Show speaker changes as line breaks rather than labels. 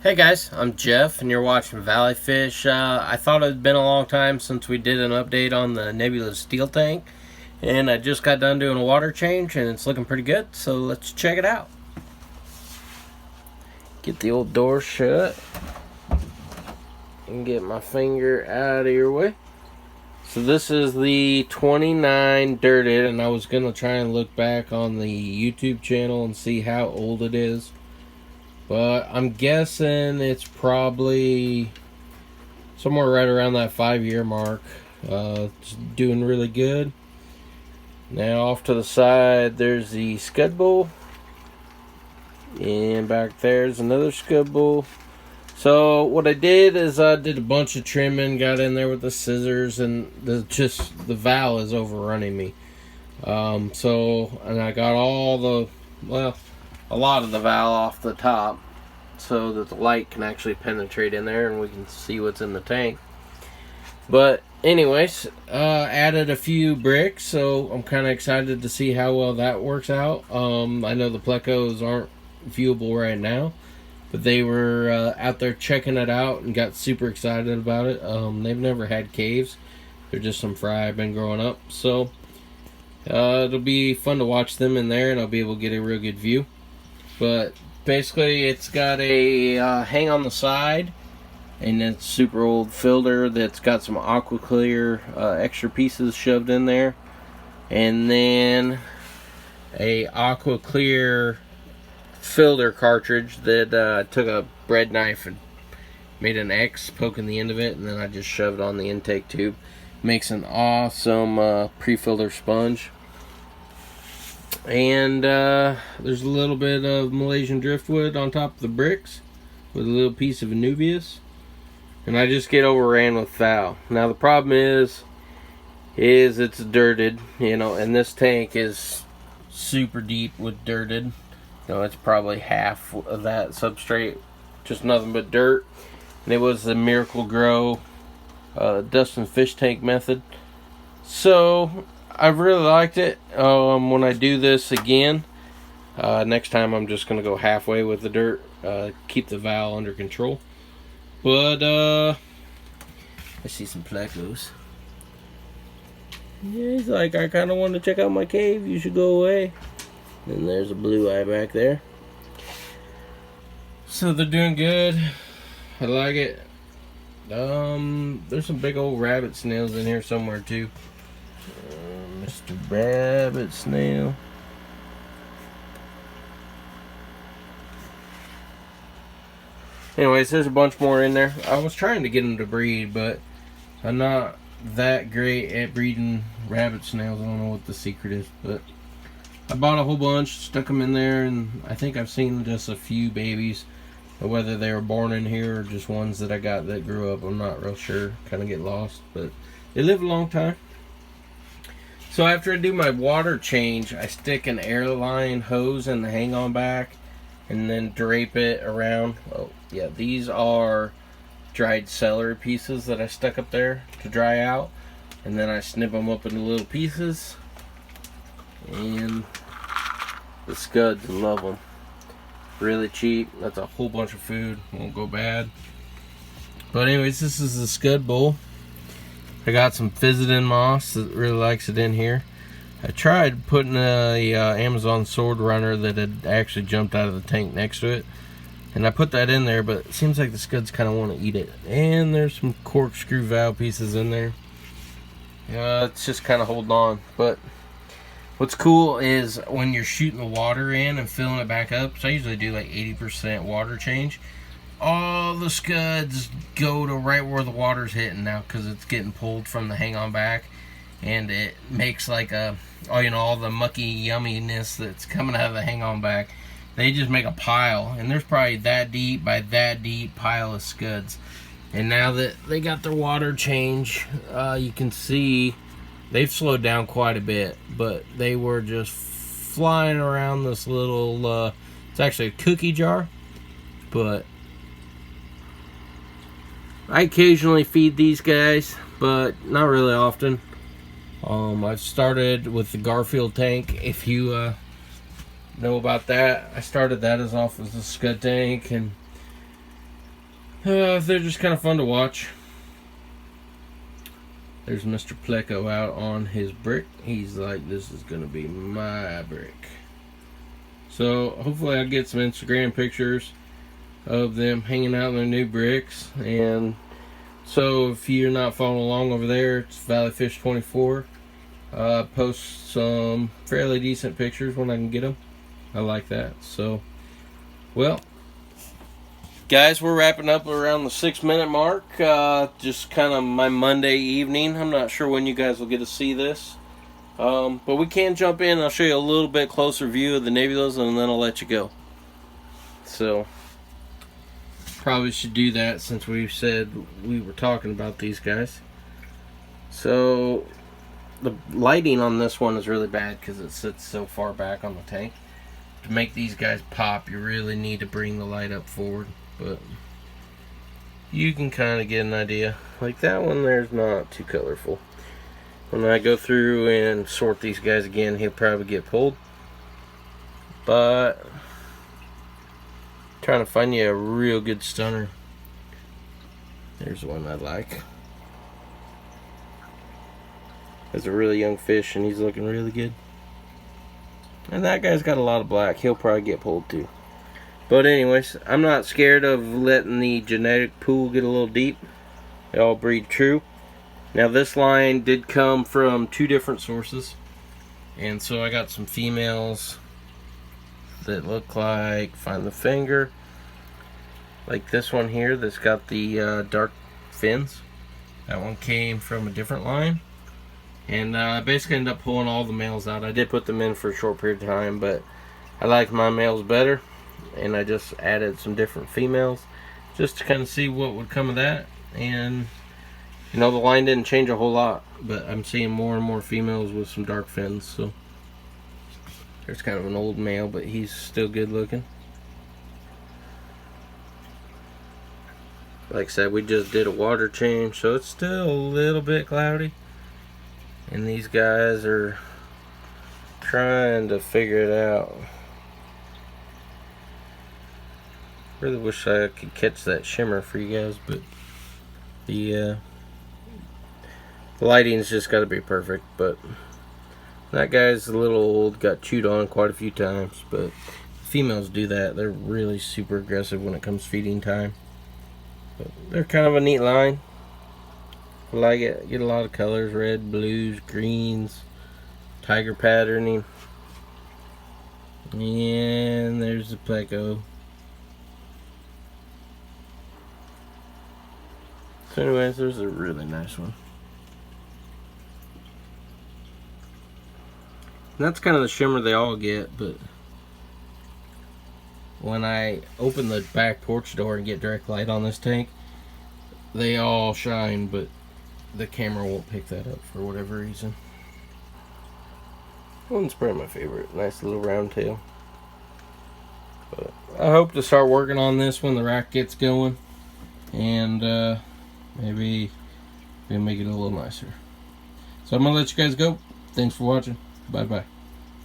Hey guys, I'm Jeff and you're watching Valley Fish. I thought it had been a long time since we did an update on the Nebula Steel Tank, and I just got done doing a water change and it's looking pretty good, so let's check it out. Get the old door shut and get my finger out of your way. So this is the 29 dirted, and I was going to try and look back on the YouTube channel and see how old it is. But I'm guessing it's probably somewhere right around that 5-year mark. It's doing really good. Now off to the side, there's the scud bowl. And back there's another scud bowl. So what I did is I did a bunch of trimming, got in there with the scissors, and the valve is overrunning me. And I got a lot of the valve off the top so that the light can actually penetrate in there and we can see what's in the tank. But anyways, added a few bricks, so I'm kind of excited to see how well that works out. I know the plecos aren't viewable right now, but they were out there checking it out and got super excited about it. They've never had caves. They're just some fry I've been growing up, so it'll be fun to watch them in there, and I'll be able to get a real good view. But basically, it's got a hang on the side, and it's super old filter that's got some aqua clear extra pieces shoved in there, and then a aqua clear filter cartridge that I took a bread knife and made an X poking the end of it, and then I just shoved on the intake tube. Makes an awesome pre-filter sponge. And there's a little bit of Malaysian driftwood on top of the bricks with a little piece of Anubias. And I just get overran with foul. Now the problem is it's dirted, and this tank is super deep with dirted. It's probably half of that substrate, just nothing but dirt. And it was the Miracle Grow dust and fish tank method. So I really liked it. When I do this again, next time I'm just going to go halfway with the dirt, keep the valve under control. But I see some plecos. Yeah, he's like, I kind of want to check out my cave. You should go away. And there's a blue eye back there. So they're doing good. I like it. There's some big old rabbit snails in here somewhere too. Mr. Rabbit Snail. Anyways, there's a bunch more in there. I was trying to get them to breed, but I'm not that great at breeding rabbit snails. I don't know what the secret is, but I bought a whole bunch, stuck them in there, and I think I've seen just a few babies. Whether they were born in here or just ones that I got that grew up, I'm not real sure. Kind of get lost, but they live a long time. So after I do my water change, I stick an airline hose in the hang-on back and then drape it around. Oh, yeah, these are dried celery pieces that I stuck up there to dry out. And then I snip them up into little pieces. And the scuds love them. Really cheap. That's a whole bunch of food. Won't go bad. But anyways, this is the scud bowl. I got some Fizzidin moss that really likes it in here. I tried putting a Amazon sword runner that had actually jumped out of the tank next to it, and I put that in there, but it seems like the scuds kind of want to eat it. And there's some corkscrew valve pieces in there. It's just kind of holding on. But what's cool is when you're shooting the water in and filling it back up, so I usually do like 80% water change, all the scuds go to right where the water's hitting now because it's getting pulled from the hang-on back, and it makes like all the mucky yumminess that's coming out of the hang-on back. They just make a pile, and there's probably that deep by that deep pile of scuds. And now that they got their water change, you can see they've slowed down quite a bit, but they were just flying around this little, it's actually a cookie jar, but I occasionally feed these guys, but not really often. I've started with the Garfield tank. If you know about that, I started that as a scud tank, and They're just kind of fun to watch. There's Mr. Pleco out on his brick. He's like, this is going to be my brick. So hopefully I'll get some Instagram pictures of them hanging out in their new bricks. And so if you're not following along over there, it's ValleyFish24. Post some fairly decent pictures when I can get them. I like that. So, well, guys, we're wrapping up around the 6-minute mark. Just kind of my Monday evening. I'm not sure when you guys will get to see this. But we can jump in. I'll show you a little bit closer view of the nebulas, and then I'll let you go. So, probably should do that since we said we were talking about these guys. So, the lighting on this one is really bad because it sits so far back on the tank. To make these guys pop, you really need to bring the light up forward. But you can kind of get an idea. Like that one there's not too colorful. When I go through and sort these guys again, he'll probably get pulled. But trying to find you a real good stunner. There's one I like. There's a really young fish and he's looking really good. And that guy's got a lot of black. He'll probably get pulled too. But anyways, I'm not scared of letting the genetic pool get a little deep. They all breed true. Now this line did come from 2 different sources. And so I got some females that look like, find the finger, like this one here that's got the dark fins. That one came from a different line. And I basically ended up pulling all the males out. I did put them in for a short period of time, but I like my males better. And I just added some different females just to kind of see what would come of that. And you know, the line didn't change a whole lot, but I'm seeing more and more females with some dark fins. So there's kind of an old male, but he's still good looking. Like I said, we just did a water change, so it's still a little bit cloudy. And these guys are trying to figure it out. Really wish I could catch that shimmer for you guys, but the lighting's just got to be perfect. But that guy's a little old, got chewed on quite a few times, but females do that. They're really super aggressive when it comes feeding time. But they're kind of a neat line. I like it. Get a lot of colors: red, blues, greens, tiger patterning. And there's the pleco. So anyways, there's a really nice one. And that's kind of the shimmer they all get, but when I open the back porch door and get direct light on this tank, they all shine, but the camera won't pick that up for whatever reason. One's probably my favorite. Nice little round tail. But I hope to start working on this when the rack gets going, and maybe we'll make it a little nicer. So I'm gonna let you guys go. Thanks for watching. Bye bye.